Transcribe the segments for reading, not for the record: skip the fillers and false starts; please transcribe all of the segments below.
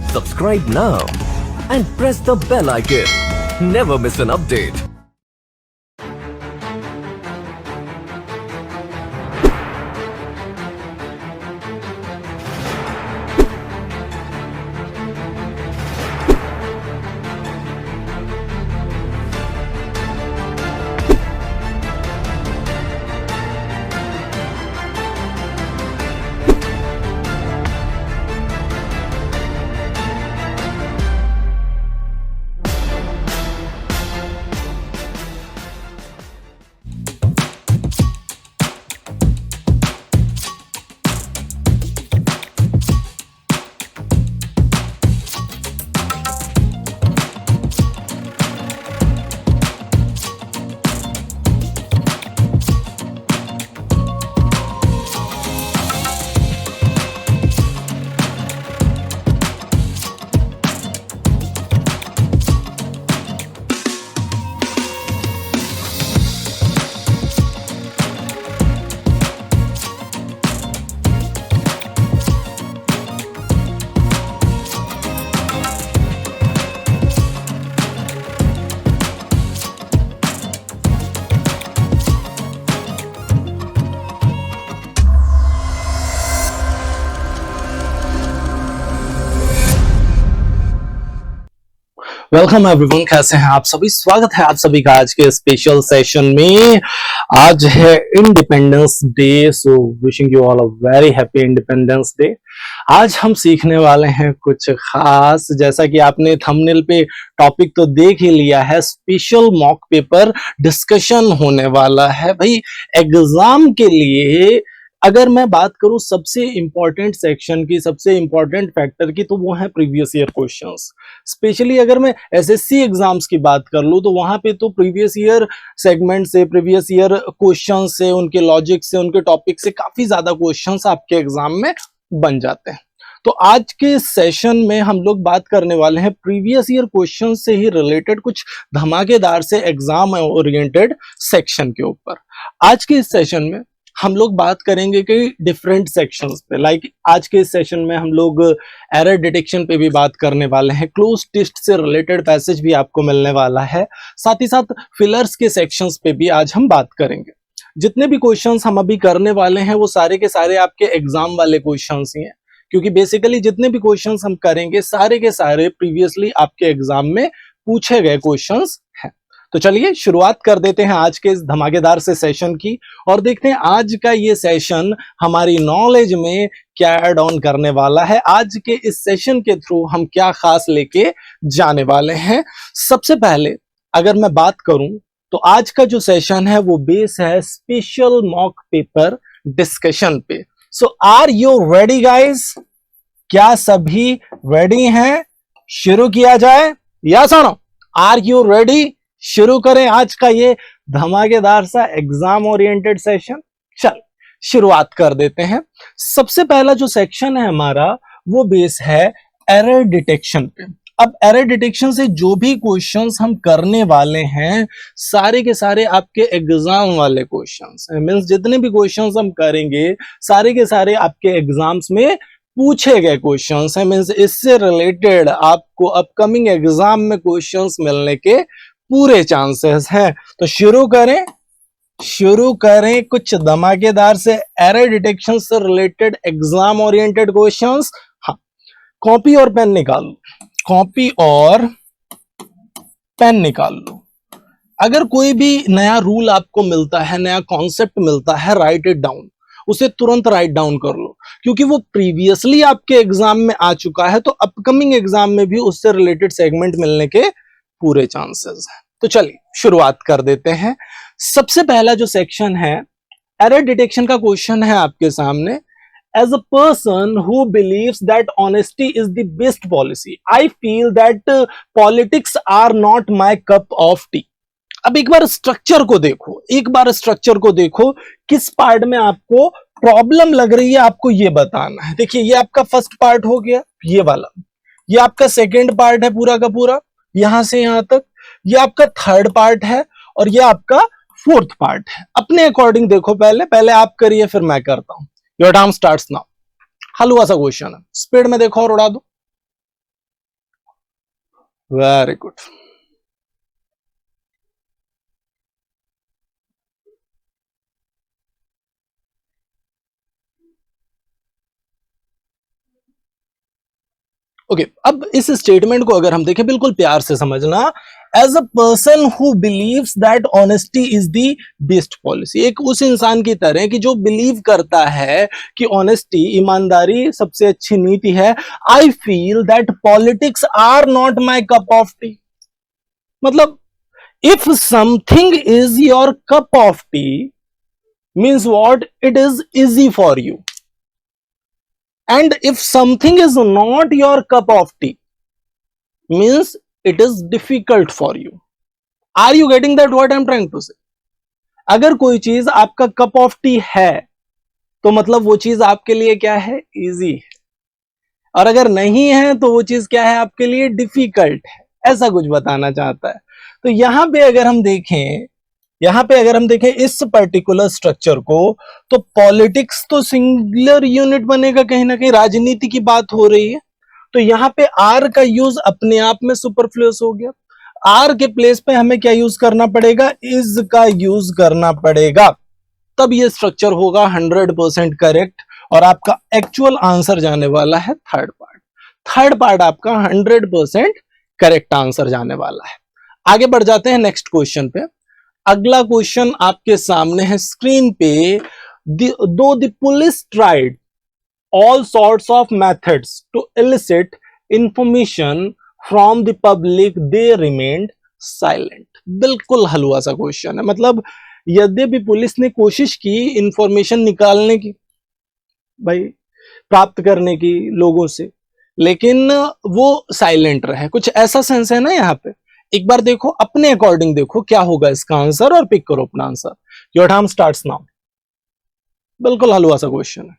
Subscribe now and press the bell icon. Never miss an update. Welcome everyone, कैसे हैं आप सभी। स्वागत है आप सभी का आज के स्पेशल सेशन में। आज है independence day, so wishing you all a very happy independence day. आज हम सीखने वाले हैं कुछ खास, जैसा कि आपने थंबनेल पे टॉपिक तो देख ही लिया है, स्पेशल मॉक पेपर डिस्कशन होने वाला है। भाई एग्जाम के लिए अगर मैं बात करूं सबसे इंपॉर्टेंट सेक्शन की, सबसे इंपॉर्टेंट फैक्टर की, तो वो है प्रीवियस ईयर क्वेश्चंस। स्पेशली अगर मैं एसएससी एग्जाम्स की बात कर लूं तो वहां पे तो प्रीवियस ईयर सेगमेंट से, प्रीवियस ईयर क्वेश्चन से, उनके लॉजिक से, उनके टॉपिक से काफी ज्यादा क्वेश्चंस आपके एग्जाम में बन जाते हैं। तो आज के सेशन में हम लोग बात करने वाले हैं प्रीवियस ईयर क्वेश्चन से ही रिलेटेड कुछ धमाकेदार से एग्जाम ओरिएंटेड सेक्शन के ऊपर। आज के इस सेशन में हम लोग बात करेंगे कि डिफरेंट सेक्शंस पे, लाइक आज के इस सेशन में हम लोग एरर डिटेक्शन पे भी बात करने वाले हैं, क्लोज टेस्ट से रिलेटेड पैसेज भी आपको मिलने वाला है, साथ ही साथ फिलर्स के सेक्शंस पे भी आज हम बात करेंगे। जितने भी क्वेश्चंस हम अभी करने वाले हैं वो सारे के सारे आपके एग्जाम वाले क्वेश्चंस ही हैं, क्योंकि बेसिकली जितने भी क्वेश्चंस हम करेंगे सारे के सारे प्रीवियसली आपके एग्जाम में पूछे गए क्वेश्चंस हैं। तो चलिए शुरुआत कर देते हैं आज के इस धमाकेदार से सेशन की, और देखते हैं आज का ये सेशन हमारी नॉलेज में क्या ऐड ऑन करने वाला है। आज के इस सेशन के थ्रू हम क्या खास लेके जाने वाले हैं। सबसे पहले अगर मैं बात करूं तो आज का जो सेशन है वो बेस है स्पेशल मॉक पेपर डिस्कशन पे। सो आर यू रेडी गाइस? क्या सभी रेडी हैं? शुरू किया जाए या सुनो, आर यू रेडी? शुरू करें आज का ये धमाकेदार सा एग्जाम ओरिएंटेड सेशन। चल शुरुआत कर देते हैं। सबसे पहला जो सेक्शन है हमारा वो बेस है एरर डिटेक्शन पे। अब एरर डिटेक्शन से जो भी क्वेश्चंस हम करने वाले हैं सारे के सारे आपके एग्जाम वाले क्वेश्चंस हैं। मींस जितने भी क्वेश्चंस हम करेंगे सारे के सारे आपके एग्जाम्स में पूछे गए क्वेश्चंस हैं। मींस इससे रिलेटेड आपको अपकमिंग एग्जाम में क्वेश्चंस मिलने के पूरे चांसेस हैं। तो शुरू करें कुछ धमाकेदार से एरर डिटेक्शन से रिलेटेड एग्जाम ओरिएंटेड क्वेश्चंस। हाँ, कॉपी और पेन निकाल लो, कॉपी और पेन निकाल लो। अगर कोई भी नया रूल आपको मिलता है, नया कॉन्सेप्ट मिलता है, राइट इट डाउन, उसे तुरंत राइट डाउन कर लो, क्योंकि वो प्रीवियसली आपके एग्जाम में आ चुका है, तो अपकमिंग एग्जाम में भी उससे रिलेटेड सेगमेंट मिलने के पूरे चांसेस हैं। तो चलिए शुरुआत कर देते हैं। सबसे पहला जो सेक्शन है एरर डिटेक्शन का क्वेश्चन है आपके सामने। As a person who believes that honesty is the best policy, I feel that politics are not my cup of tea. अब एक बार स्ट्रक्चर को देखो, किस पार्ट में आपको प्रॉब्लम लग रही है आपको ये बताना है। देखिए ये आपका फर्स्ट पार्ट हो गया, ये वाला, ये आपका सेकेंड पार्ट है पूरा का पूरा, यहां से यहां तक, ये आपका थर्ड पार्ट है, और ये आपका फोर्थ पार्ट है। अपने अकॉर्डिंग देखो, पहले आप करिए फिर मैं करता हूं। Your time starts now. हलवा सा क्वेश्चन है, स्पीड में देखो और उड़ा दो। Very good. ओके अब इस स्टेटमेंट को अगर हम देखें बिल्कुल प्यार से समझना, as a person who believes that honesty is the best policy, एक उस इंसान की तरह कि जो बिलीव करता है कि ऑनेस्टी ईमानदारी सबसे अच्छी नीति है। I feel that politics are not my cup of tea, मतलब if something is your cup of tea means what, it is easy for you, and if something is not your cup of tea means it is difficult for you. Are you getting that what I'm trying to say? अगर कोई चीज आपका cup of T है तो मतलब वो चीज आपके लिए क्या है, इजी है, और अगर नहीं है तो वो चीज क्या है, आपके लिए डिफिकल्ट है, ऐसा कुछ बताना चाहता है। तो यहां पे अगर हम देखें, इस पर्टिकुलर स्ट्रक्चर को, तो पॉलिटिक्स तो सिंगुलर यूनिट बनेगा, कहीं ना कहीं राजनीति की बात हो रही है, तो यहां पे आर का यूज अपने आप में सुपरफ्लुअस हो गया। आर के प्लेस पे हमें क्या यूज करना पड़ेगा, इज का यूज करना पड़ेगा, तब ये स्ट्रक्चर होगा 100% करेक्ट, और आपका एक्चुअल आंसर जाने वाला है थर्ड पार्ट आपका 100% करेक्ट आंसर जाने वाला है। आगे बढ़ जाते हैं नेक्स्ट क्वेश्चन पे। अगला क्वेश्चन आपके सामने है स्क्रीन पे। Though the police tried all sorts of methods to elicit information from the public, they remained silent. बिल्कुल हलवा सा क्वेश्चन है, मतलब यद्यपि पुलिस ने कोशिश की इंफॉर्मेशन निकालने की, भाई प्राप्त करने की लोगों से, लेकिन वो साइलेंट रहे, कुछ ऐसा सेंस है ना यहाँ पे। एक बार देखो अपने अकॉर्डिंग, देखो क्या होगा इसका आंसर और पिक करो अपना answer. Your time starts now. बिल्कुल हलवा सा क्वेश्चन है,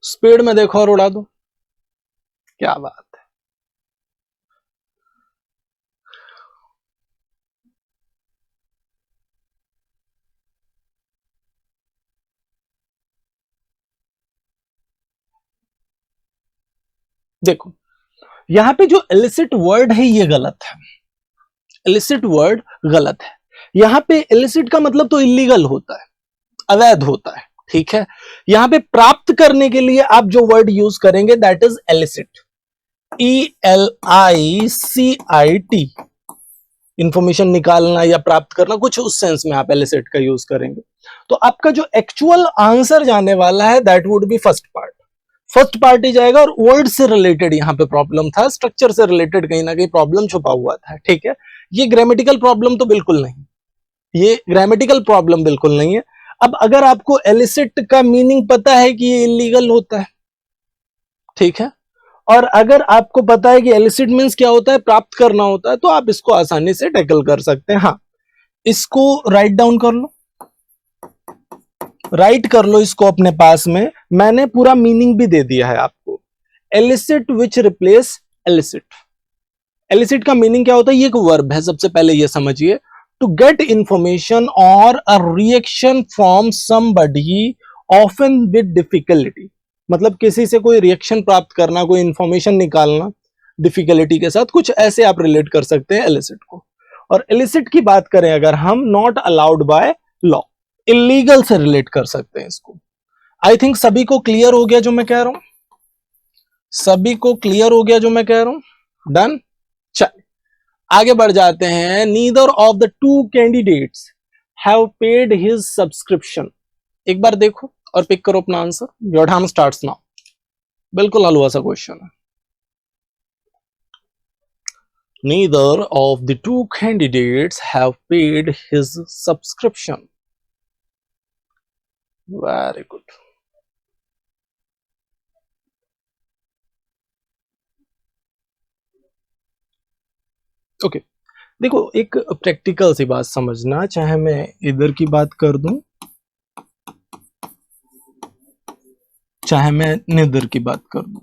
स्पीड में देखो और उड़ा दो, क्या बात है। देखो यहां पे जो इलिसिट वर्ड है ये गलत है, इलिसिट वर्ड गलत है। यहां पे इलिसिट का मतलब तो इलीगल होता है, अवैध होता है, ठीक है। यहां पे प्राप्त करने के लिए आप जो वर्ड यूज करेंगे that is elicit, ELICIT, information निकालना या प्राप्त करना, कुछ उस सेंस में आप एलिसिट का यूज करेंगे। तो आपका जो एक्चुअल आंसर जाने वाला है that would be first part ही जाएगा, और वर्ड से रिलेटेड यहां पे प्रॉब्लम था, स्ट्रक्चर से रिलेटेड कहीं ना कहीं प्रॉब्लम छुपा हुआ था, ठीक है। ये ग्रामेटिकल प्रॉब्लम तो बिल्कुल नहीं, ये ग्रामेटिकल प्रॉब्लम बिल्कुल नहीं है। अब अगर आपको एलिसिट का मीनिंग पता है कि ये इलीगल होता है, ठीक है, और अगर आपको पता है कि एलिसिट मीन्स क्या होता है, प्राप्त करना होता है, तो आप इसको आसानी से टैकल कर सकते हैं। हाँ, इसको राइट डाउन कर लो, राइट कर लो इसको अपने पास में, मैंने पूरा मीनिंग भी दे दिया है आपको। एलिसिट विच रिप्लेस एलिसिट, एलिसिट का मीनिंग क्या होता है, ये एक वर्ब है, सबसे पहले ये समझिए। टू गेट इंफॉर्मेशन और a reaction from somebody often with difficulty, मतलब किसी से कोई रिएक्शन प्राप्त करना, कोई इंफॉर्मेशन निकालना डिफिकल्टी के साथ, कुछ ऐसे आप रिलेट कर सकते हैं एलिसिट को। और एलिसिट की बात करें अगर हम, not allowed by law, illegal से रिलेट कर सकते हैं इसको। आई थिंक सभी को क्लियर हो गया जो मैं कह रहा हूं, सभी को क्लियर हो गया जो मैं कह रहा हूं, डन। चल आगे बढ़ जाते हैं। Neither of the two candidates have paid his subscription. एक बार देखो और पिक करो अपना answer. Your time starts now. बिल्कुल हलवा सा क्वेश्चन है। Neither of the two candidates have paid his subscription. Very good. Okay देखो एक प्रैक्टिकल सी बात समझना, चाहे मैं इधर की बात कर दूं चाहे मैं निधर की बात कर दूं,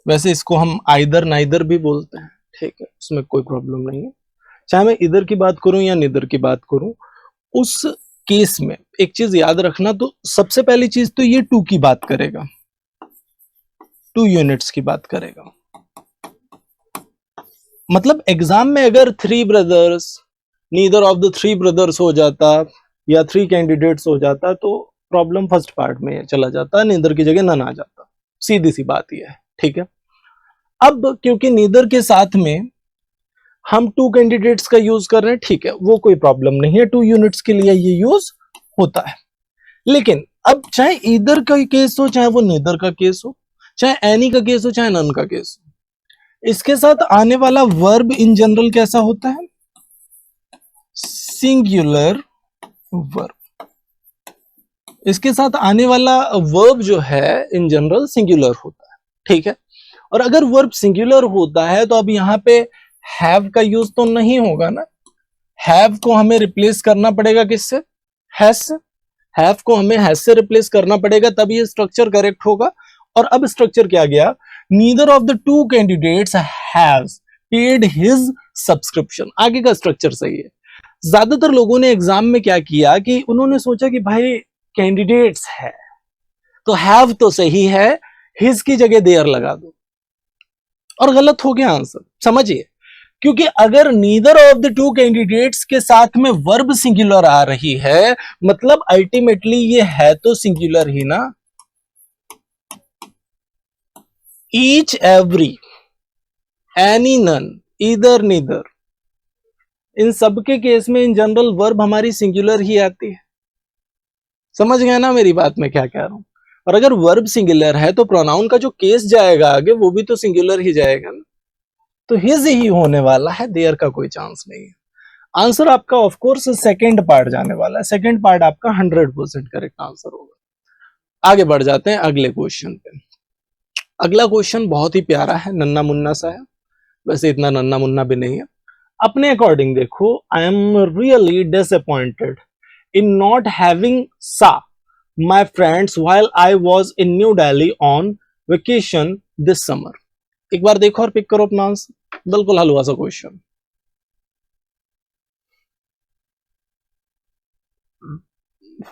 वैसे इसको हम आइदर नाइदर भी बोलते हैं, ठीक है, उसमें कोई प्रॉब्लम नहीं है। चाहे मैं इधर की बात करूं या निधर की बात करूं, उस केस में एक चीज याद रखना, तो सबसे पहली चीज तो ये टू की बात करेगा, 2 यूनिट्स की बात करेगा, मतलब एग्जाम में अगर 3 brothers, neither of the 3 brothers हो जाता या 3 कैंडिडेट्स हो जाता तो प्रॉब्लम फर्स्ट पार्ट में चला जाता, नीदर की जगह नन आ जाता। सीधी सी बात यह है, ठीक है। अब क्योंकि नीदर के साथ में हम 2 कैंडिडेट्स का यूज कर रहे हैं, ठीक है, वो कोई प्रॉब्लम नहीं है, 2 यूनिट्स के लिए ये यूज होता है। लेकिन अब चाहे ईदर का केस हो, चाहे वो नीदर का केस हो, चाहे एनी का केस हो, चाहे नन का केस हो, इसके साथ आने वाला वर्ब इन जनरल कैसा होता है? Singular verb. इसके साथ आने वाला वर्ब जो है इन जनरल सिंगुलर होता है, ठीक है। और अगर वर्ब सिंगुलर होता है तो अब यहाँ पे हैव का यूज तो नहीं होगा ना, हैव को हमें रिप्लेस करना पड़ेगा किससे? हैज से। हैव को हमें हैज से रिप्लेस करना पड़ेगा, तब ये स्ट्रक्चर करेक्ट होगा। और अब स्ट्रक्चर क्या गया? Neither of the 2 candidates has paid his subscription. आगे का स्ट्रक्चर सही है। ज्यादातर लोगों ने एग्जाम में क्या किया कि उन्होंने सोचा कि भाई कैंडिडेट्स है तो हैव तो सही है, हिज की जगह देयर लगा दो, और गलत हो गया आंसर। समझिए, क्योंकि अगर नीदर ऑफ द 2 कैंडिडेट्स के साथ में वर्ब सिंगुलर आ रही है, मतलब अल्टीमेटली ये है तो सिंगुलर ही ना। Each, every, any, none, either, neither, इन सब के केस में इन जनरल वर्ब हमारी सिंगुलर ही आती है। समझ गए ना मेरी बात में क्या कह रहा हूं? और अगर वर्ब सिंगुलर है तो प्रोनाउन का जो केस जाएगा आगे वो भी तो सिंगुलर ही जाएगा ना, तो हिज ही होने वाला है, देयर का कोई चांस नहीं है। आंसर आपका ऑफ कोर्स सेकंड पार्ट जाने वाला है, सेकंड पार्ट आपका 100% करेक्ट आंसर होगा। आगे बढ़ जाते हैं अगले क्वेश्चन पे। अगला क्वेश्चन बहुत ही प्यारा है, नन्ना मुन्ना सा है, वैसे इतना नन्ना मुन्ना भी नहीं है। अपने अकॉर्डिंग देखो, I am really disappointed in not having saw my friends while I was in New Delhi on vacation this summer. एक बार देखो और पिक करो अपना आंसर, बिल्कुल हलवा सा क्वेश्चन।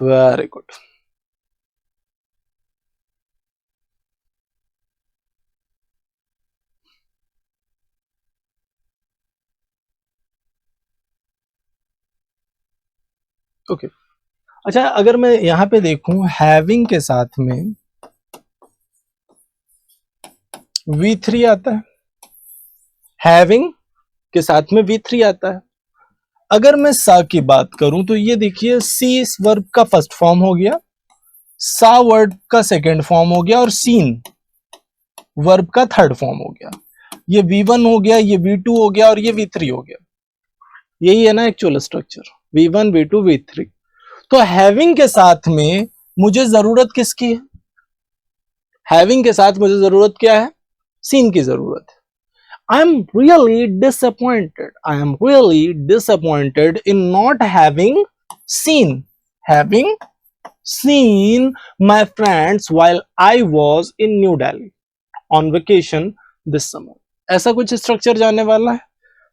Very good. ओके, अच्छा अगर मैं यहां पे देखूं हैविंग के साथ में V3 आता है, हैविंग के साथ में V3 आता है। अगर मैं सा की बात करूं तो ये देखिए, सी इस वर्ब का फर्स्ट फॉर्म हो गया, सा वर्ब का सेकंड फॉर्म हो गया, और सीन वर्ब का थर्ड फॉर्म हो गया। ये V1 हो गया, ये V2 हो गया, और ये V3 हो गया। यही है ना actual structure, V1, V2, V3। तो हैविंग के साथ में मुझे जरूरत किसकी है? हैविंग के साथ मुझे जरूरत क्या है? सीन की जरूरत है। I am really disappointed. I am really disappointed in not having seen my friends while I was in New Delhi on vacation this summer. ऐसा कुछ स्ट्रक्चर जाने वाला है।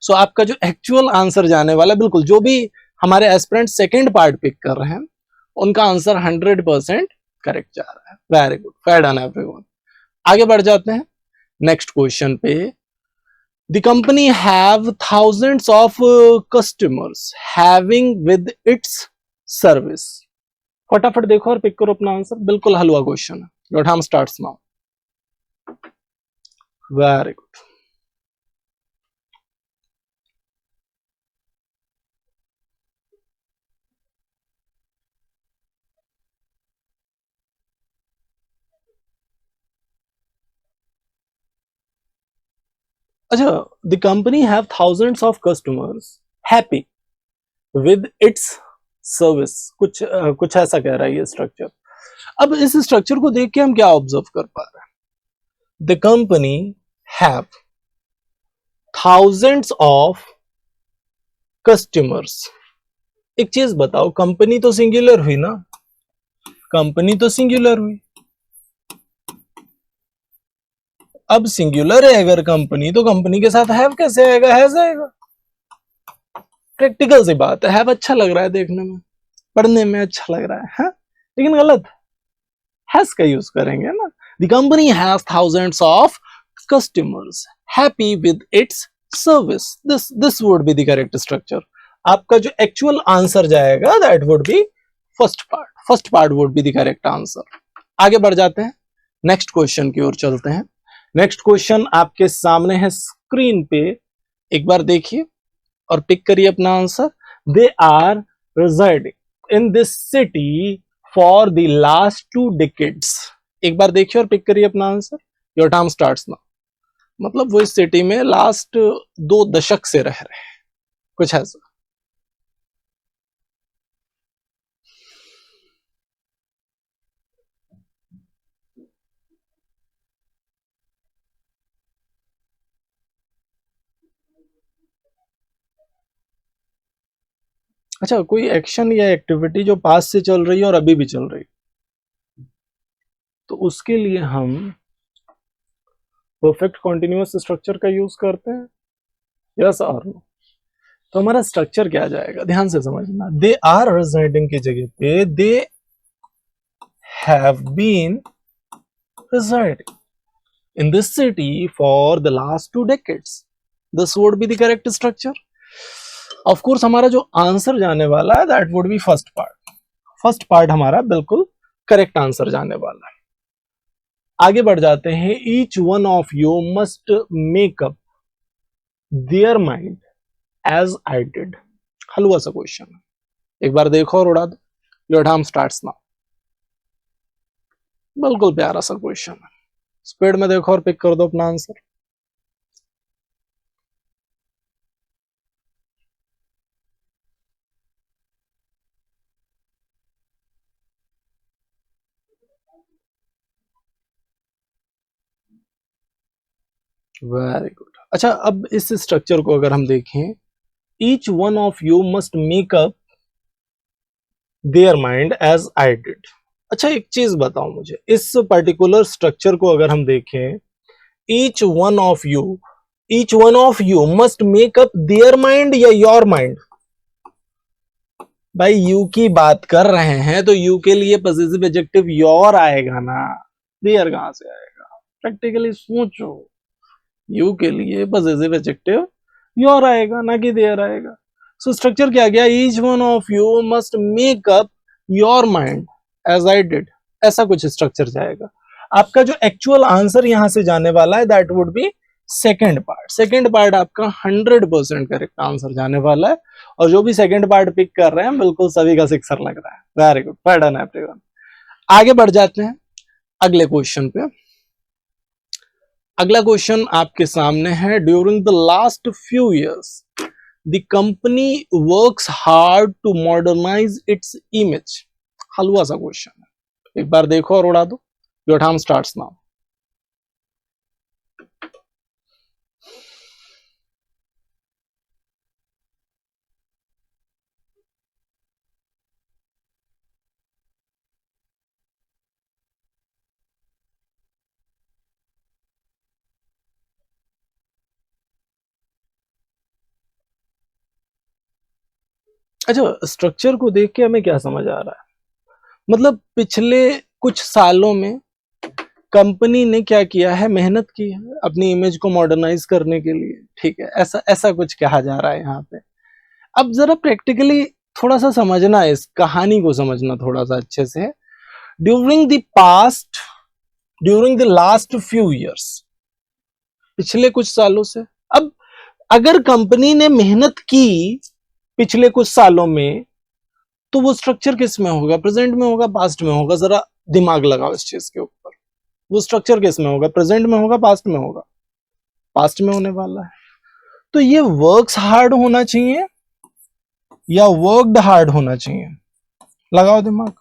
सो आपका जो एक्चुअल आंसर जाने वाला है, बिल्कुल जो भी हमारे एस्पिरेंट सेकंड पार्ट पिक कर रहे हैं उनका आंसर 100% करेक्ट जा रहा है। Very good, well done everyone. आगे बढ़ जाते हैं नेक्स्ट क्वेश्चन पे। The company have thousands of customers having with its service. फटाफट देखो और पिक करो अपना आंसर, बिल्कुल हलवा क्वेश्चन है। Your time starts now. Very good. अच्छा, the company have thousands of customers happy with its service, कुछ ऐसा कह रहा है ये स्ट्रक्चर। अब इस स्ट्रक्चर को देख के हम क्या ऑब्जर्व कर पा रहे हैं? The company have thousands of customers. एक चीज बताओ, कंपनी तो सिंगुलर हुई ना, कंपनी तो सिंगुलर हुई। अब सिंगुलर है अगर कंपनी, तो कंपनी के साथ हैव कैसे आएगा? हैज आएगा। प्रैक्टिकल सी बात है, हैव अच्छा लग रहा है देखने में, पढ़ने में अच्छा लग रहा है, लेकिन गलत। हैज का यूज करेंगे ना। The company has thousands of customers happy with its service, this would be the correct structure. आपका जो एक्चुअल आंसर जाएगा that would be first part would be the correct answer. आगे बढ़ जाते हैं, नेक्स्ट क्वेश्चन की ओर चलते हैं। नेक्स्ट क्वेश्चन आपके सामने है स्क्रीन पे, एक बार देखिए और पिक करिए अपना answer. They are residing in this city for the last 2 decades। एक बार देखिए और पिक करिए अपना answer. Your time starts now. मतलब वो इस सिटी में लास्ट 2 दशक से रह रहे हैं, कुछ ऐसा। अच्छा, कोई एक्शन या एक्टिविटी जो पास से चल रही है और अभी भी चल रही है, तो उसके लिए हम परफेक्ट कॉन्टिन्यूअस स्ट्रक्चर का यूज करते हैं, यस और नो। तो हमारा स्ट्रक्चर क्या जाएगा, ध्यान से समझना। दे आर रेजिडेंटिंग की जगह पे they have been residing in this city for the last 2 decades. This would be the correct structure. Of course, हमारा जो आंसर जाने वाला है that would be first part. First part हमारा बिल्कुल करेक्ट आंसर जाने वाला है। आगे बढ़ जाते हैं। Each one of you must make up their mind as I did. हलवा सा क्वेश्चन है, एक बार देखो और उड़ा दो। Your time starts now. बिल्कुल प्यारा सा क्वेश्चन है, स्पीड में देखो और पिक कर दो अपना आंसर। Very good. अच्छा, अब इस स्ट्रक्चर को अगर हम देखें, each one of you must make up their mind as I did. अच्छा, एक चीज बताओ मुझे, इस पर्टिकुलर स्ट्रक्चर को अगर हम देखें, each one of you must make up their mind या योर माइंड? भाई यू की बात कर रहे हैं तो यू के लिए पॉजिटिव एडजेक्टिव योर आएगा ना, देयर कहां से आएगा? प्रैक्टिकली सोचो, यू के लिए पॉजिटिव एडजेक्टिव योर आएगा ना कि देयर आएगा। सो स्ट्रक्चर क्या गया, each one of you must make up your mind as I did, ऐसा कुछ स्ट्रक्चर जाएगा। आपका जो एक्चुअल आंसर यहां से जाने वाला है that would B second part. Second part आपका 100% करेक्ट आंसर जाने वाला है, और जो भी सेकेंड पार्ट पिक कर रहे हैं बिल्कुल सभी का सिक्सर लग रहा है। Very good, well done everyone. आगे बढ़ जाते हैं अगले क्वेश्चन पे। अगला क्वेश्चन आपके सामने है, during the last few years the company works hard to modernise its image. हलवा सा क्वेश्चन है, एक बार देखो और उड़ा दो। Your time starts now. अच्छा, स्ट्रक्चर को देख के हमें क्या समझ आ रहा है, मतलब पिछले कुछ सालों में कंपनी ने क्या किया है, मेहनत की है अपनी इमेज को मॉडर्नाइज करने के लिए, ठीक है, ऐसा ऐसा कुछ कहा जा रहा है यहाँ पे। अब जरा प्रैक्टिकली थोड़ा सा समझना है, इस कहानी को समझना थोड़ा सा अच्छे से। During the last few years, पिछले कुछ सालों से। अब अगर कंपनी ने मेहनत की पिछले कुछ सालों में, तो वो स्ट्रक्चर किस में होगा, प्रेजेंट में होगा, पास्ट में होगा? जरा दिमाग लगाओ इस चीज के ऊपर। वो स्ट्रक्चर किस में होगा, प्रेजेंट में होगा, पास्ट में होगा? पास्ट में होने वाला है। तो ये वर्क्स हार्ड होना चाहिए या वर्कड हार्ड होना चाहिए? लगाओ दिमाग।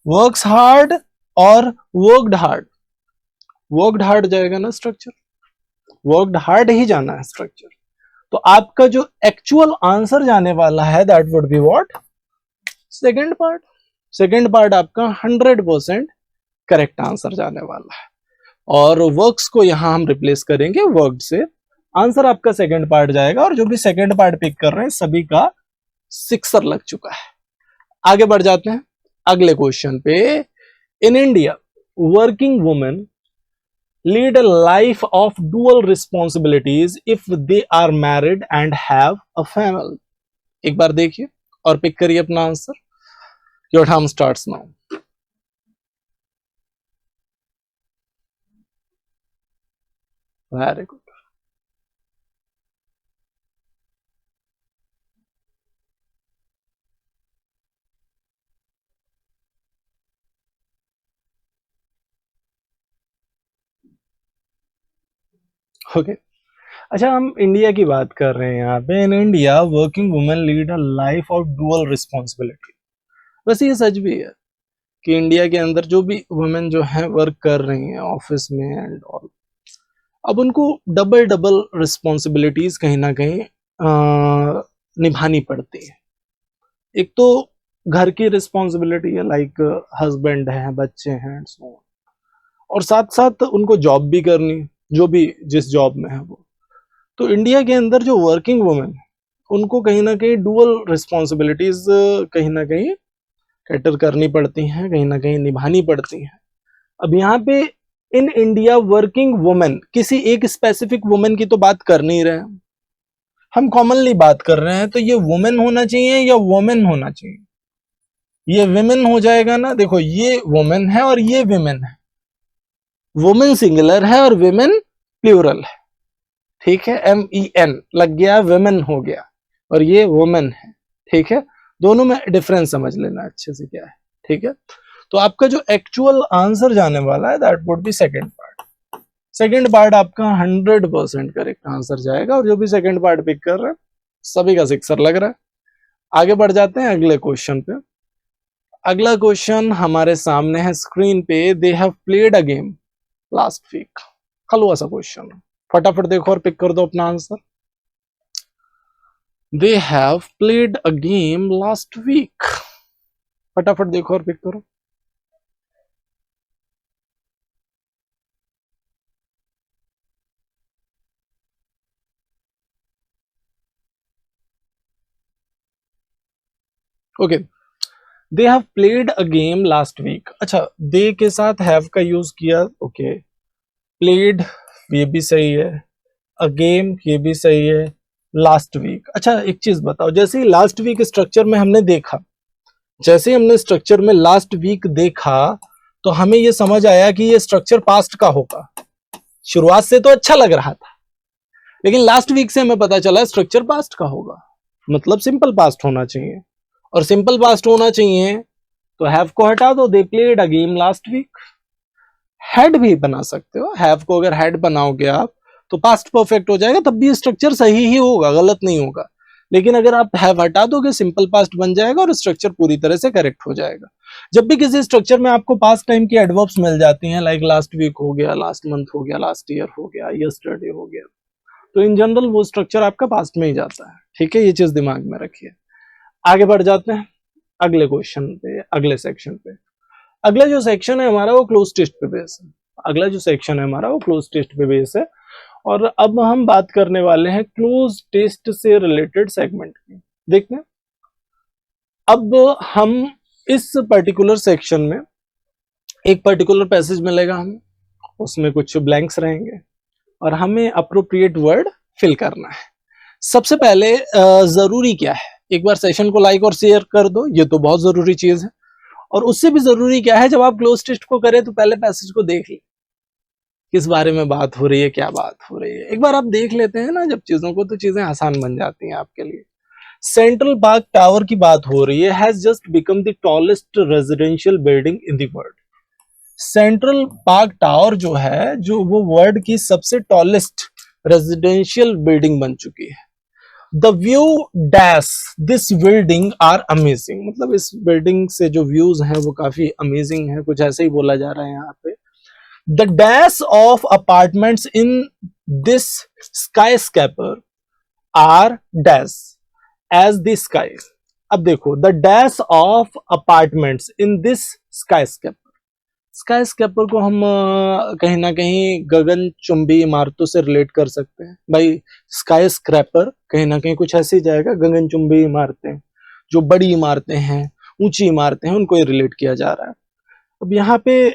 वर्क्स हार्ड और वर्कड हार्ड? वर्कड हार्ड जाएगा ना स्ट्रक्चर, वर्कड हार्ड ही जाना है स्ट्रक्चर। तो आपका जो एक्चुअल आंसर जाने वाला है that would be what, second part. Second part आपका 100% करेक्ट आंसर जाने वाला है, और वर्क्स को यहां हम रिप्लेस करेंगे वर्कड से। आंसर आपका सेकेंड पार्ट जाएगा, और जो भी सेकेंड पार्ट पिक कर रहे हैं सभी का सिक्सर लग चुका है। आगे बढ़ जाते हैं अगले क्वेश्चन पे। In India working women lead a life of dual responsibilities if they are married and have a family. एक बार देखिए और पिक करिए अपना answer. Your time starts now. Very good. Okay, अच्छा हम इंडिया की बात कर रहे हैं यहाँ पे। In India working women lead a life of dual responsibility. वैसे ये सच भी है कि इंडिया के अंदर जो भी वुमेन जो है वर्क कर रही हैं ऑफिस में एंड ऑल, अब उनको डबल डबल रिस्पॉन्सिबिलिटीज कहीं ना कहीं निभानी पड़ती है। एक तो घर की रिस्पॉन्सिबिलिटी है, लाइक हस्बैंड है, बच्चे हैं and so on, और साथ साथ उनको जॉब भी करनी, जो भी जिस जॉब में है वो। तो इंडिया के अंदर जो वर्किंग वुमेन, उनको कहीं ना कहीं डुअल रिस्पॉन्सिबिलिटीज कहीं ना कहीं कैटर करनी पड़ती हैं, कहीं ना कहीं निभानी पड़ती हैं। अब यहाँ पे इन इंडिया वर्किंग वुमेन, किसी एक स्पेसिफिक वुमेन की तो बात कर नहीं रहे हैं हम, कॉमनली बात कर रहे हैं। तो ये वुमेन होना चाहिए या वुमेन होना चाहिए? ये विमेन हो जाएगा ना। देखो ये वुमेन है और ये विमेन है, वुमेन सिंगुलर है और विमेन प्लूरल है, ठीक है। MEN लग गया, विमेन हो गया, और ये वुमेन है, ठीक है। दोनों में डिफरेंस समझ लेना अच्छे से क्या है, ठीक है। तो आपका जो एक्चुअल आंसर जाने वाला है that would B second part. Second part आपका 100% करेक्ट आंसर जाएगा, और जो भी सेकंड पार्ट पिक कर रहे हैं सभी का सिक्सर लग रहा है। आगे बढ़ जाते हैं अगले क्वेश्चन पे। अगला क्वेश्चन हमारे सामने है स्क्रीन पे। They have played a game last week. हलवा सा क्वेश्चन, फटाफट देखो और पिक कर दो अपना answer. They have played a game last week. फटाफट देखो और पिक करो। Okay, they have played a game last week. अच्छा, दे के साथ हैव का यूज किया, ओके। प्लेड ये भी सही है, अ गेम ये भी सही है, लास्ट वीक। अच्छा एक चीज बताओ, जैसे ही लास्ट वीक स्ट्रक्चर में हमने देखा, जैसे ही हमने स्ट्रक्चर में लास्ट वीक देखा, तो हमें ये समझ आया कि ये स्ट्रक्चर पास्ट का होगा। शुरुआत से तो अच्छा लग रहा था, लेकिन लास्ट वीक से हमें पता चला स्ट्रक्चर पास्ट का होगा, मतलब सिंपल पास्ट होना चाहिए। और सिंपल पास्ट होना चाहिए तो हैव को हटा दो, they played a game last week. Had भी बना सकते हो, हैव को अगर हैड बनाओगे आप तो पास्ट परफेक्ट हो जाएगा, तब भी स्ट्रक्चर सही ही होगा, गलत नहीं होगा। लेकिन अगर आप हैव हटा दोगे सिंपल पास्ट बन जाएगा और स्ट्रक्चर पूरी तरह से करेक्ट हो जाएगा। जब भी किसी स्ट्रक्चर में आपको पास्ट टाइम की एडवर्ब्स मिल जाती हैं, लाइक लास्ट वीक हो गया, लास्ट मंथ हो गया, लास्ट ईयर हो गया, यस्टरडे हो गया, तो इन जनरल वो स्ट्रक्चर आपका पास्ट में ही जाता है, ठीक है। ये चीज दिमाग में रखिए। आगे बढ़ जाते हैं अगले क्वेश्चन पे, अगले सेक्शन पे। अगला जो सेक्शन है हमारा वो क्लोज टेस्ट पे बेस है। अगला जो सेक्शन है हमारा वो क्लोज टेस्ट पे बेस है, और अब हम बात करने वाले हैं क्लोज टेस्ट से रिलेटेड सेगमेंट की। देखते हैं अब हम इस पर्टिकुलर सेक्शन में एक पर्टिकुलर पैसेज मिलेगा हमें, उसमें कुछ ब्लैंक्स रहेंगे और हमें अप्रोप्रिएट वर्ड फिल करना है। सबसे पहले जरूरी क्या है, एक बार सेशन को लाइक और शेयर कर दो, ये तो बहुत जरूरी चीज है। और उससे भी जरूरी क्या है, जब आप क्लोज टेस्ट को करें तो पहले पैसेज को देख लें, किस बारे में बात हो रही है, क्या बात हो रही है। एक बार आप देख लेते हैं ना जब चीजों को, तो चीजें आसान बन जाती हैं आपके लिए। सेंट्रल पार्क टावर की बात हो रही है, has just become the tallest residential building in the world. Central park tower जो है, जो वो वर्ल्ड की सबसे टॉलेस्ट रेजिडेंशियल बिल्डिंग बन चुकी है। The view dash this building are amazing, मतलब इस बिल्डिंग से जो व्यूज हैं वो काफी अमेजिंग है, कुछ ऐसे ही बोला जा रहा है यहाँ पे। The dash of apartments in this skyscraper are dash as the sky. अब देखो, the dash of apartments in this skyscraper. Skyscraper को हम कहीं ना कहीं गगनचुंबी इमारतों से रिलेट कर सकते हैं भाई। स्काईस्क्रैपर कहीं ना कहीं कुछ ऐसे ही जाएगा, गगनचुंबी इमारतें, जो बड़ी इमारतें हैं, ऊंची इमारतें हैं, उनको रिलेट किया जा रहा है। अब यहाँ पे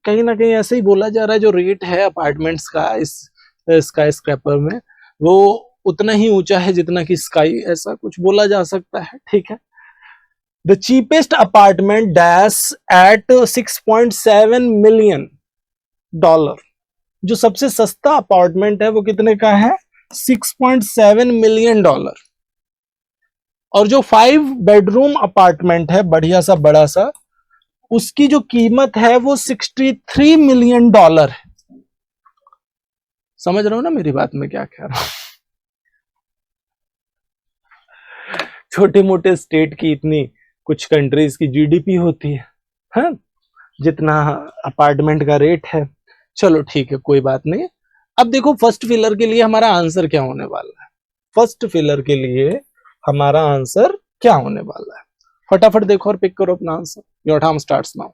कहीं ना कहीं ऐसे ही बोला जा रहा है, जो रेट है अपार्टमेंट्स का इस स्काई स्क्रैपर में, वो उतना ही ऊंचा है जितना कि स्काई, ऐसा कुछ बोला जा सकता है। ठीक है, the cheapest apartment dash at $6.7 million। जो सबसे सस्ता अपार्टमेंट है वो कितने का है? $6.7 million। और जो 5 बेडरूम अपार्टमेंट है, बढ़िया सा बड़ा सा, उसकी जो कीमत है वो $63 million है। समझ रहे हो ना मेरी बात में क्या कह रहा हूं? छोटे मोटे स्टेट की इतनी कुछ कंट्रीज की जीडीपी होती है, हाँ? जितना अपार्टमेंट का रेट है। चलो ठीक है, कोई बात नहीं। अब देखो फर्स्ट फिलर के लिए हमारा आंसर क्या होने वाला है। फर्स्ट फिलर के लिए हमारा आंसर क्या होने वाला है, फटाफट देखो और पिक करो अपना answer. Your time starts now.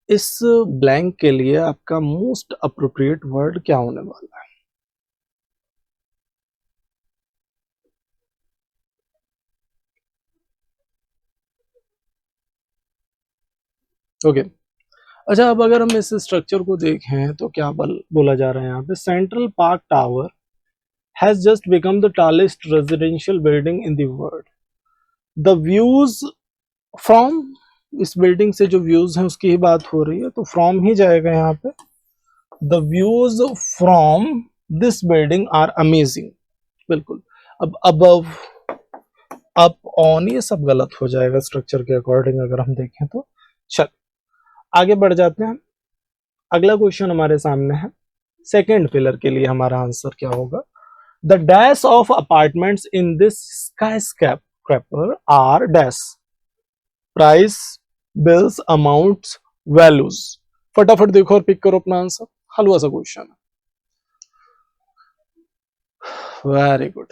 इस ब्लैंक के लिए आपका मोस्ट अप्रोप्रिएट वर्ड क्या होने वाला है? ओके अच्छा, अब अगर हम इस स्ट्रक्चर को देखें तो क्या बोला जा रहा है यहाँ पे, central park tower has just become the tallest residential building in the world. The views from, इस बिल्डिंग से जो व्यूज हैं उसकी ही बात हो रही है, तो फ्रॉम ही जाएगा यहाँ पे। The views from this building are amazing. बिल्कुल। अब अबव, अप, ऑन, ये सब गलत हो जाएगा स्ट्रक्चर के अकॉर्डिंग अगर हम देखें तो। चल आगे बढ़ जाते हैं। अगला क्वेश्चन हमारे सामने है, सेकेंड पिलर के लिए हमारा आंसर क्या होगा? The dash of apartments in this skyscraper are dash, price, bills, amounts, values. फटाफट देखो और पिक करो अपना आंसर। हलवा सा क्वेश्चन है। Very good.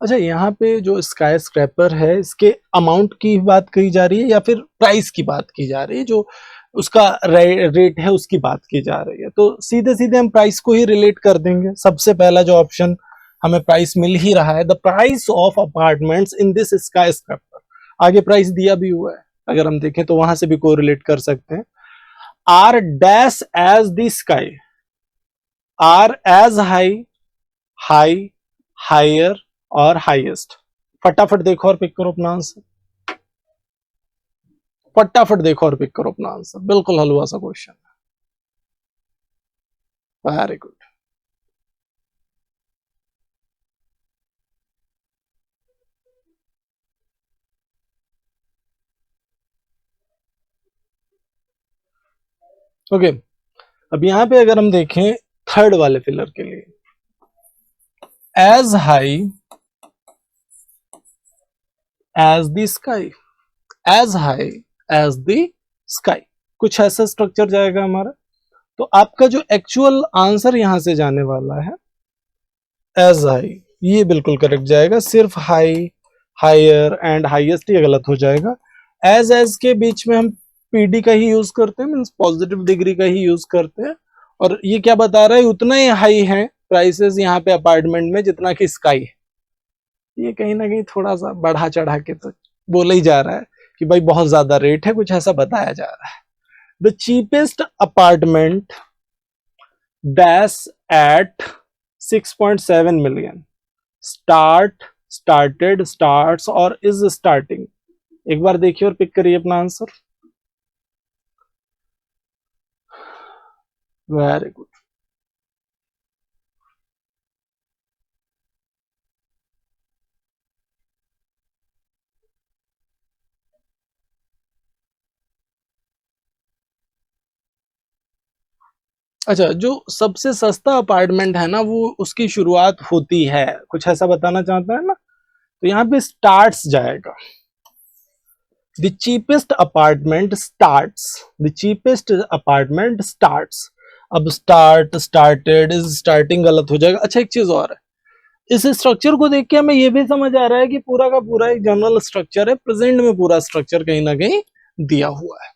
अच्छा, यहाँ पे जो स्काई स्क्रैपर है, इसके अमाउंट की बात की जा रही है या फिर प्राइस की बात की जा रही है? जो उसका रेट है उसकी बात की जा रही है, तो सीधे सीधे हम प्राइस को ही रिलेट कर देंगे। सबसे पहला जो ऑप्शन हमें प्राइस मिल ही रहा है, the price of apartments in this sky scraper. आगे प्राइस दिया भी हुआ है, अगर हम देखें तो वहां से भी कोरिलेट कर सकते हैं। Are dash as the sky, are as high, high, higher और हाईएस्ट। फटाफट देखो और पिक करो अपना आंसर। फटाफट देखो और पिक करो अपना आंसर। बिल्कुल हलवा सा क्वेश्चन है। Very good. ओके अब यहां पे अगर हम देखें थर्ड वाले फिलर के लिए, as high as the sky, as high as the sky, कुछ ऐसा स्ट्रक्चर जाएगा हमारा। तो आपका जो एक्चुअल आंसर यहां से जाने वाला है एज हाई, ये बिल्कुल करेक्ट जाएगा। सिर्फ हाई, हायर एंड हाईएस्ट ये गलत हो जाएगा। एज के बीच में हम पीडी का ही यूज करते हैं, मींस पॉजिटिव डिग्री का ही यूज करते हैं। और ये क्या बता रहा है, उतना ही हाई है प्राइसेस यहाँ पे अपार्टमेंट में जितना कि स्काई है। ये कहीं ना कहीं थोड़ा सा बढ़ा चढ़ा के तो बोला ही जा रहा है कि भाई बहुत ज्यादा रेट है, कुछ ऐसा बताया जा रहा है। The cheapest apartment dash at 6.7 million, start, started, starts और इज स्टार्टिंग। एक बार देखिए और पिक करिए अपना आंसर। Very good. अच्छा, जो सबसे सस्ता अपार्टमेंट है ना, वो उसकी शुरुआत होती है, कुछ ऐसा बताना चाहता है ना, तो यहाँ पे स्टार्ट्स जाएगा। The cheapest apartment starts, the cheapest apartment starts. अब स्टार्ट, स्टार्टेड, इज स्टार्टिंग गलत हो जाएगा। अच्छा एक चीज और है, इस स्ट्रक्चर को देख के हमें ये भी समझ आ रहा है कि पूरा का पूरा एक जनरल स्ट्रक्चर है, प्रेजेंट में पूरा स्ट्रक्चर कहीं ना कहीं दिया हुआ है.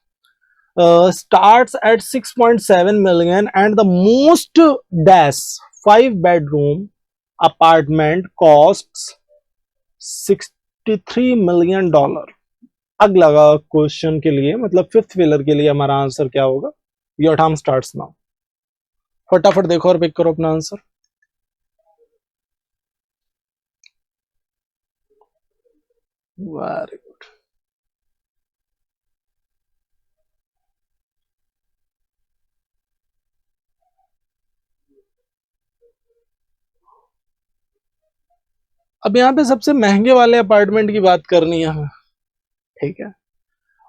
Starts at 6.7 million and the most dash 5 bedroom apartment costs $63 million. अगला क्वेश्चन के लिए मतलब फिफ्थ फिलर के लिए हमारा आंसर क्या होगा? Your time starts now. फटाफट देखो और पिक करो अपना आंसर. Very good. अब यहाँ पे सबसे महंगे वाले अपार्टमेंट की बात करनी है हमें, ठीक है.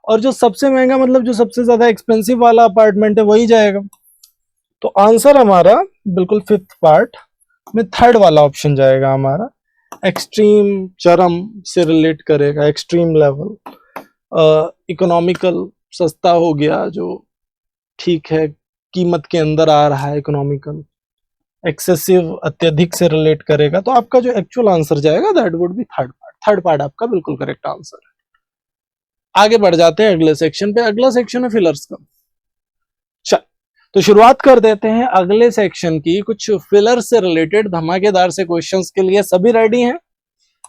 और जो सबसे महंगा मतलब जो सबसे ज्यादा एक्सपेंसिव वाला अपार्टमेंट है वही जाएगा. तो आंसर हमारा बिल्कुल फिफ्थ पार्ट में थर्ड वाला ऑप्शन जाएगा हमारा. एक्सट्रीम चरम से रिलेट करेगा, एक्सट्रीम लेवल. इकोनॉमिकल सस्ता हो गया जो ठीक है कीमत के अंदर आ रहा है. इकोनॉमिकल एक्सेसिव अत्यधिक से रिलेट करेगा. तो आपका जो एक्चुअल आंसर जाएगा that would B third part. Third part आपका बिल्कुल करेक्ट आंसर है. आगे बढ़ जाते हैं अगले सेक्शन पे. अगला सेक्शन है फिलर्स का. चल तो शुरुआत कर देते हैं अगले सेक्शन की. कुछ फिलर से रिलेटेड धमाकेदार से क्वेश्चंस के लिए सभी रेडी हैं?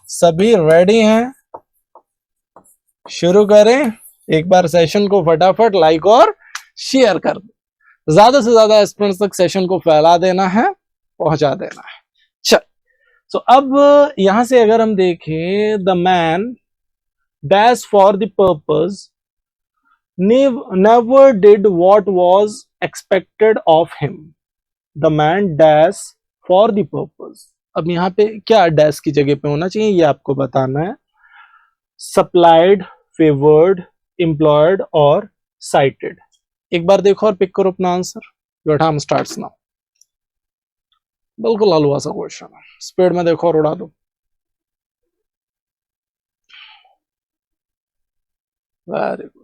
सभी रेडी हैं? शुरू करें. एक बार सेशन को फटाफट लाइक और शेयर कर दो. ज्यादा से ज्यादा एस्पिरेंट्स तक सेशन को फैला देना है, पहुंचा देना है. चल तो अब यहां से अगर हम देखें, the man dash for the purpose never did what was expected of him. The man dash for the purpose. अब यहाँ पे क्या डैश की जगह पे होना चाहिए ये आपको बताना है. सप्लाइड, फेवर्ड, एम्प्लॉयड और साइटेड. एक बार देखो और पिक करो अपना answer. Your time starts now. बिल्कुल हलवा सा क्वेश्चन है. स्पीड में देखो और उड़ा दो. Very good.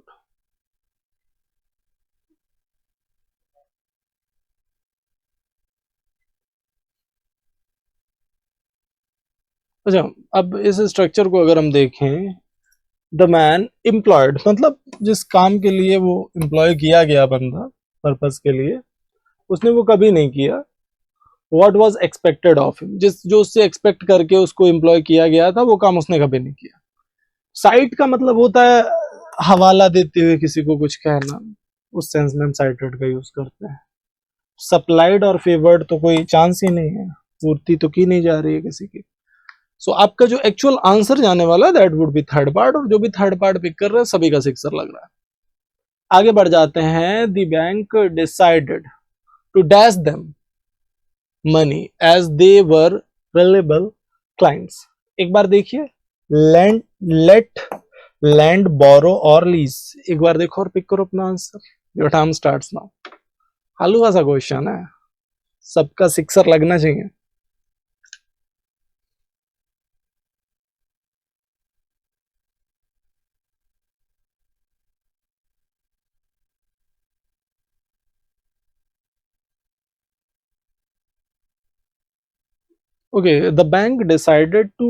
अच्छा अब इस स्ट्रक्चर को अगर हम देखें, द मैन एम्प्लॉयड मतलब जिस काम के लिए वो एम्प्लॉय किया गया बंदा पर्पस के लिए, उसने वो कभी नहीं किया. What was expected of him, जिस जो उससे एक्सपेक्ट करके उसको एम्प्लॉय किया गया था वो काम उसने कभी नहीं किया. साइट का मतलब होता है हवाला देते हुए किसी को कुछ कहना. उस सेंस में हम साइटेड का यूज करते हैं. सप्लाइड और फेवर्ड तो कोई चांस ही नहीं है, पूर्ति तो की नहीं जा रही है किसी की. सो आपका जो एक्चुअल आंसर जाने वाला है that would B third part. और जो भी थर्ड पार्ट पिक कर रहे हैं सभी का सिक्सर लग रहा है. आगे बढ़ जाते हैं. The bank decided to dash them money as they were valuable clients. एक बार देखिए. लैंड, लेट, लैंड, बोरो और लीज. एक बार देखो और पिक करो अपना answer. Your time starts now. हलवा सा क्वेश्चन है, सबका सिक्सर लगना चाहिए. Okay, the bank decided to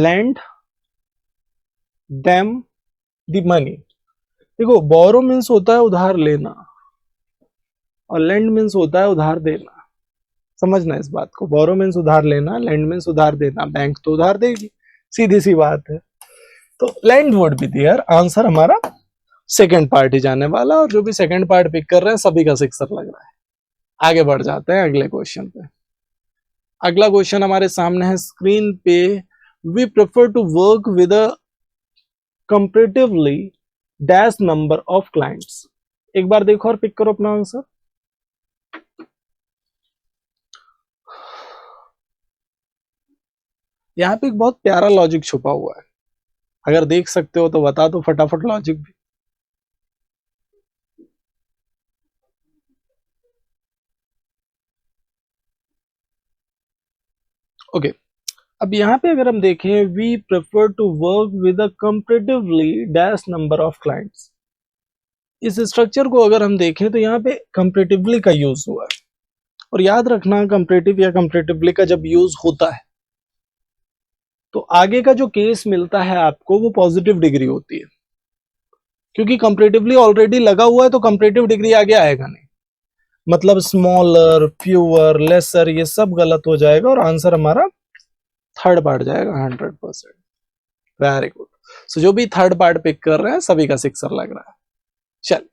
lend them the money. देखो बोरो मीन्स होता है उधार लेना और लैंड मीन्स होता है उधार देना. समझना इस बात को. बोरो मीन्स उधार लेना, लैंड मीन्स उधार देना. बैंक तो उधार देगी, सीधी सी बात है. तो land would be there. Answer हमारा सेकंड पार्ट ही जाने वाला. और जो भी सेकंड पार्ट पिक कर रहे हैं सभी का सिक्सर लग रहा है. आगे बढ़ जाते हैं अगले क्वेश्चन पे. अगला क्वेश्चन हमारे सामने है स्क्रीन पे. We prefer to work with a comparatively dash number of clients. एक बार देखो और पिक करो अपना आंसर. यहाँ पे एक बहुत प्यारा लॉजिक छुपा हुआ है. अगर देख सकते हो तो बता दो फटाफट लॉजिक भी. ओके अब यहाँ पे अगर हम देखें, we prefer to work with a comparatively dash number of clients. इस स्ट्रक्चर को अगर हम देखें तो यहाँ पे कंपैरेटिवली का यूज हुआ है. और याद रखना कंपैरेटिव या कंपैरेटिवली का जब यूज होता है तो आगे का जो केस मिलता है आपको वो पॉजिटिव डिग्री होती है, क्योंकि कंपैरेटिवली ऑलरेडी लगा हुआ है तो कंपैरेटिव डिग्री आगे आएगा नहीं। मतलब स्मॉलर, फ्यूअर, लेसर, ये सब गलत हो जाएगा और आंसर हमारा थर्ड पार्ट जाएगा 100%। Very good. सो जो भी थर्ड पार्ट पिक कर रहे हैं सभी का सिक्सर लग रहा है। चल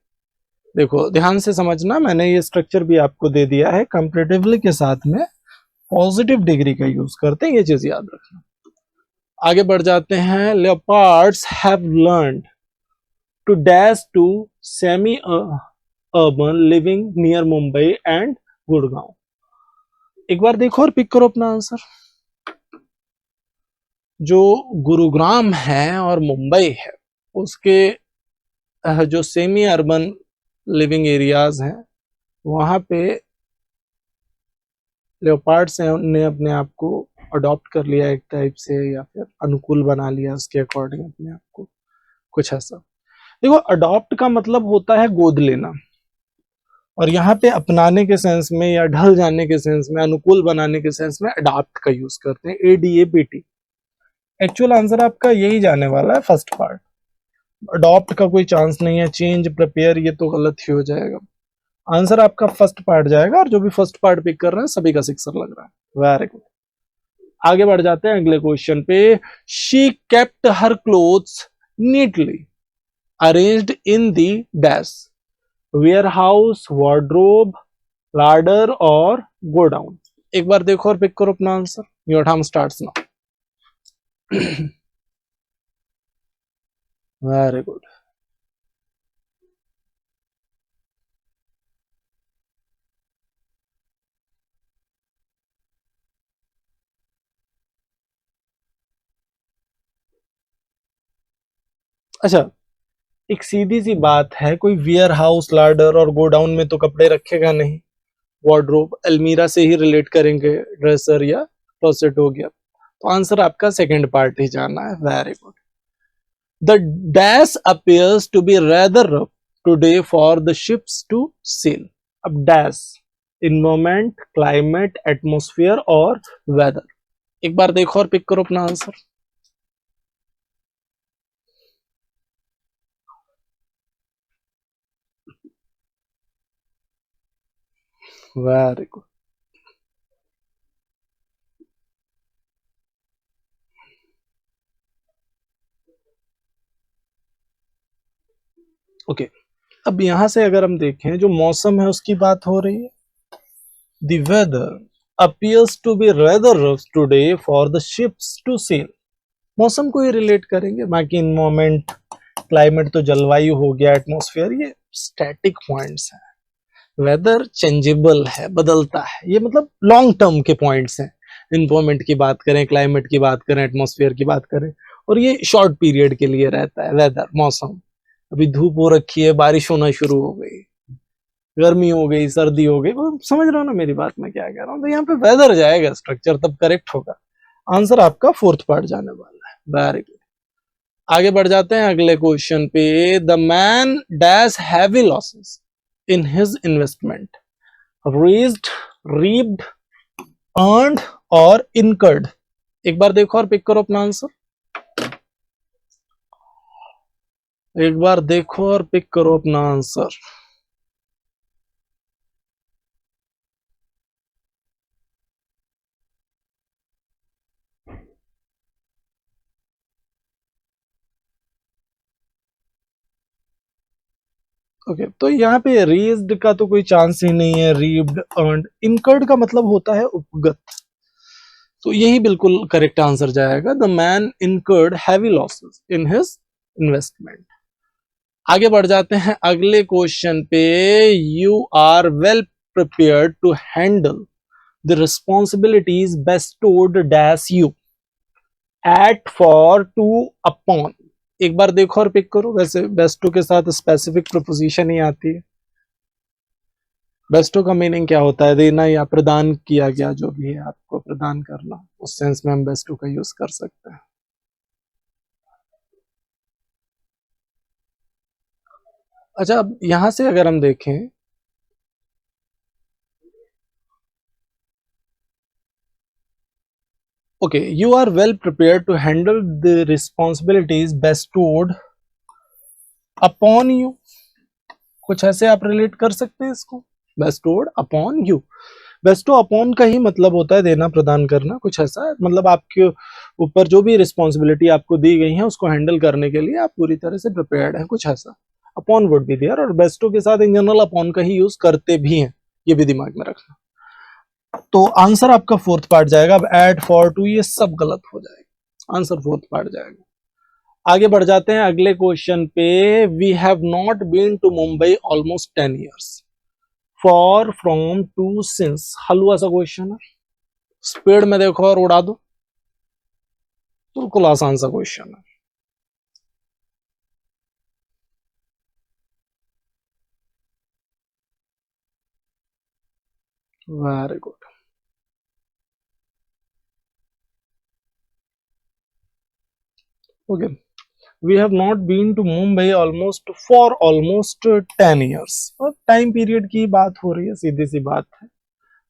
देखो ध्यान से समझना, मैंने ये स्ट्रक्चर भी आपको दे दिया है, कंपैरेटिवली के साथ में पॉजिटिव डिग्री का यूज करते हैं, ये चीज याद रखना। आगे बढ़ जाते हैं। Leopards have learned to dash to semi urban living near Mumbai and Gurgaon. एक बार देखो और पिक करो अपना आंसर। जो गुरुग्राम है और मुंबई है उसके जो सेमी अर्बन लिविंग एरियाज हैं वहां पे लेपर्ड्स ने अपने आप को अडॉप्ट कर लिया एक टाइप से, या फिर अनुकूल बना लिया उसके अकॉर्डिंग अपने आप को, कुछ ऐसा। देखो अडॉप्ट का मतलब होता है गोद लेना, और यहाँ पे अपनाने के सेंस में या ढल जाने के सेंस में, अनुकूल बनाने के सेंस में अडॉप्ट का यूज करते हैं, ADAPT। एक्चुअल आंसर आपका यही जाने वाला है, फर्स्ट पार्ट। अडॉप्ट का कोई चांस नहीं है, चेंज, प्रिपेयर ये तो गलत ही हो जाएगा। आंसर आपका फर्स्ट पार्ट जाएगा, और जो भी फर्स्ट पार्ट पिक कर रहे हैं सभी का सिक्सर लग रहा है। Very good. आगे बढ़ जाते हैं अगले क्वेश्चन पे। She kept her clothes neatly arranged in the dash warehouse, wardrobe, larder और गोडाउन। एक बार देखो और पिक करो अपना answer. Your time starts now. Very good. अच्छा, एक सीधी सी बात है, कोई वियर हाउस, लाडर और गोडाउन में तो कपड़े रखेगा नहीं। वार्डरोब, अलमीरा से ही रिलेट करेंगे, ड्रेसर या क्लोसेट हो गया। तो आंसर आपका सेकंड पार्ट ही जाना है। Very good. The dash appears to be rather rough today for the ships to sail. अब डैश इन्वायरमेंट, क्लाइमेट, एटमॉस्फेयर और वेदर। एक बार देखो और पिक करो अपना आंसर। Very good. ओके, अब यहां से अगर हम देखें, जो मौसम है उसकी बात हो रही है। The weather appears to be rather rough today for the ships to sail। मौसम को ही रिलेट करेंगे, बाकी इन्वायरमेंट, क्लाइमेट तो जलवायु हो गया, एटमॉस्फेयर ये स्टैटिक पॉइंट्स हैं। वेदर चेंजेबल है, बदलता है, ये मतलब लॉन्ग टर्म के पॉइंट्स हैं। इन्वायरमेंट की बात करें, क्लाइमेट की बात करें, एटमॉस्फेयर की बात करें, और ये शॉर्ट पीरियड के लिए रहता है। वेदर, मौसम, अभी धूप हो रखी है, बारिश होना शुरू हो गई, गर्मी हो गई, सर्दी हो गई, वो समझ रहे हो ना मेरी बात मैं क्या कह रहा हूँ। तो यहाँ पे वेदर जाएगा, स्ट्रक्चर तब करेक्ट होगा। आंसर आपका फोर्थ पार्ट जाने वाला है। Very good. आगे बढ़ जाते हैं अगले क्वेश्चन पे। The man dash heavy losses in his investment, raised, reaped, earned और इनकर्ड। एक बार देखो और पिक करो अपना आंसर। एक बार देखो और पिक करो अपना आंसर। ओके, तो यहाँ पे रेज्ड का तो कोई चांस ही नहीं है, रीप्ड, अर्नड, इनकर्ड का मतलब होता है उपगत, तो यही बिल्कुल करेक्ट आंसर जाएगा। The man incurred heavy losses in his investment. आगे बढ़ जाते हैं अगले क्वेश्चन पे। You are well prepared to handle the responsibilities bestowed dash you at, for, to, upon. एक बार देखो और पिक करो। वैसे बेस्टो के साथ स्पेसिफिक प्रपोजिशन ही आती है। बेस्टो का मीनिंग क्या होता है? देना या प्रदान किया गया, जो भी है आपको प्रदान करना, उस सेंस में हम बेस्टो का यूज कर सकते हैं। अच्छा, अब यहां से अगर हम देखें, Okay, you are well prepared to handle the responsibilities bestowed upon you. कुछ ऐसे आप रिलेट कर सकते हैं इसको, bestowed upon you. Bairstow upon का ही मतलब होता है देना, प्रदान करना, कुछ ऐसा है। मतलब आपके ऊपर जो भी रिस्पॉन्सिबिलिटी आपको दी गई है उसको हैंडल करने के लिए आप पूरी तरह से प्रिपेयर्ड हैं, कुछ ऐसा। अपॉन वुड बी देयर, और बेस्टो के साथ इन जनरल अपॉन का ही यूज करते भी हैं, ये भी दिमाग में रखना। तो आंसर आपका फोर्थ पार्ट जाएगा। अब एट, फॉर, टू ये सब गलत हो जाएगा, आंसर फोर्थ पार्ट जाएगा। आगे बढ़ जाते हैं अगले क्वेश्चन पे। We have not been to Mumbai almost 10 years, for, from, to, since. हलवा सा क्वेश्चन है, स्पीड में देखो और उड़ा दो, बिल्कुल आसान सा क्वेश्चन है। Very good. Okay, we have not been to Mumbai almost for almost 10 years, और टाइम पीरियड की बात हो रही है, सीधी सी बात है।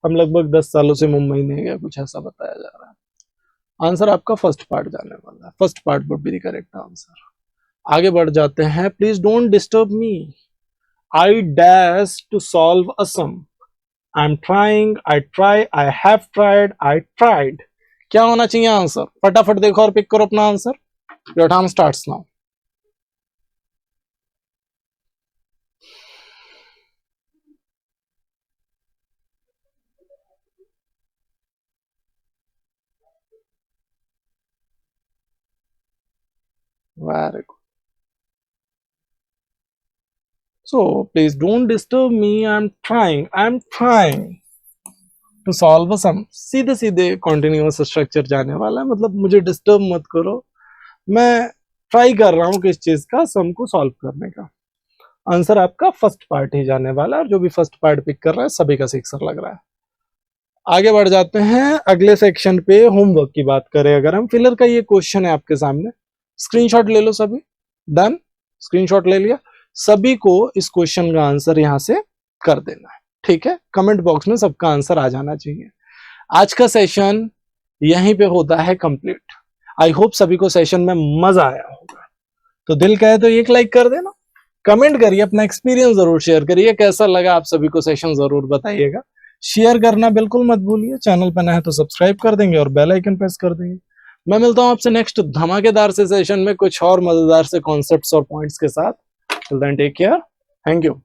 हम लगभग 10 सालों से मुंबई नहीं गए, कुछ ऐसा बताया जा रहा है। आंसर आपका फर्स्ट पार्ट जाने वाला है, first part would be the correct answer. आगे बढ़ जाते हैं। Please don't disturb me, I dash to solve a sum, I am trying, I try, I have tried, I tried. क्या होना चाहिए आंसर? फटाफट देखो और पिक करो अपना answer. Your time starts now. Very good. So please don't disturb me. I'm trying. I'm trying to solve a sum. सीधे सीधे continuous स्ट्रक्चर जाने वाला है, मतलब मुझे डिस्टर्ब मत करो, मैं ट्राई कर रहा हूँ किस चीज का, सम को सॉल्व करने का। आंसर आपका फर्स्ट पार्ट ही जाने वाला है, और जो भी फर्स्ट पार्ट पिक कर रहा है सभी का सिक्सर लग रहा है। आगे बढ़ जाते हैं अगले सेक्शन पे। होमवर्क की बात करें अगर हम, फिलर का ये क्वेश्चन है आपके सामने, स्क्रीनशॉट ले लो सभी। डन, स्क्रीनशॉट ले लिया। सभी को इस क्वेश्चन का आंसर यहां से कर देना है, ठीक है? कमेंट बॉक्स में सबका आंसर आ जाना चाहिए। आज का सेशन यहीं पे होता है कंप्लीट। आई होप सभी को सेशन में मजा आया होगा। तो दिल कहे तो एक लाइक कर देना, कमेंट करिए, अपना एक्सपीरियंस जरूर शेयर करिए, कैसा लगा आप सभी को सेशन जरूर बताइएगा। शेयर करना बिल्कुल मत भूलिए, चैनल पर नए हैं तो सब्सक्राइब कर देंगे और बेल आइकन प्रेस कर देंगे। मैं मिलता हूं आपसे नेक्स्ट धमाकेदार से सेशन में कुछ और मजेदार से कॉन्सेप्ट्स और पॉइंट्स के साथ। Till then take care, thank you.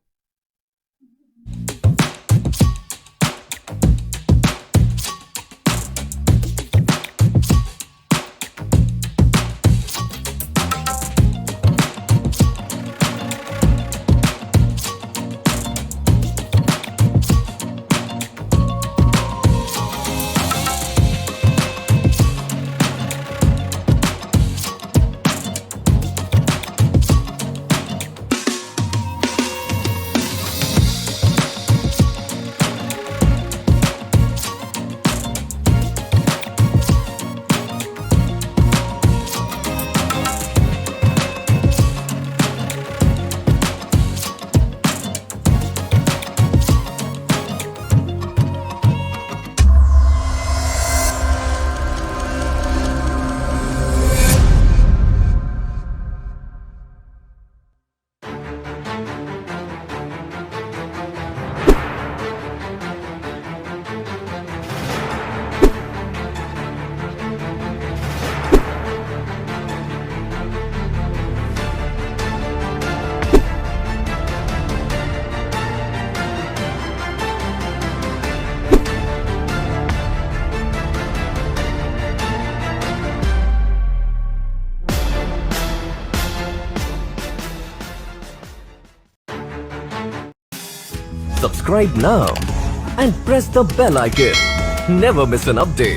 Subscribe now and press the bell icon. Never miss an update.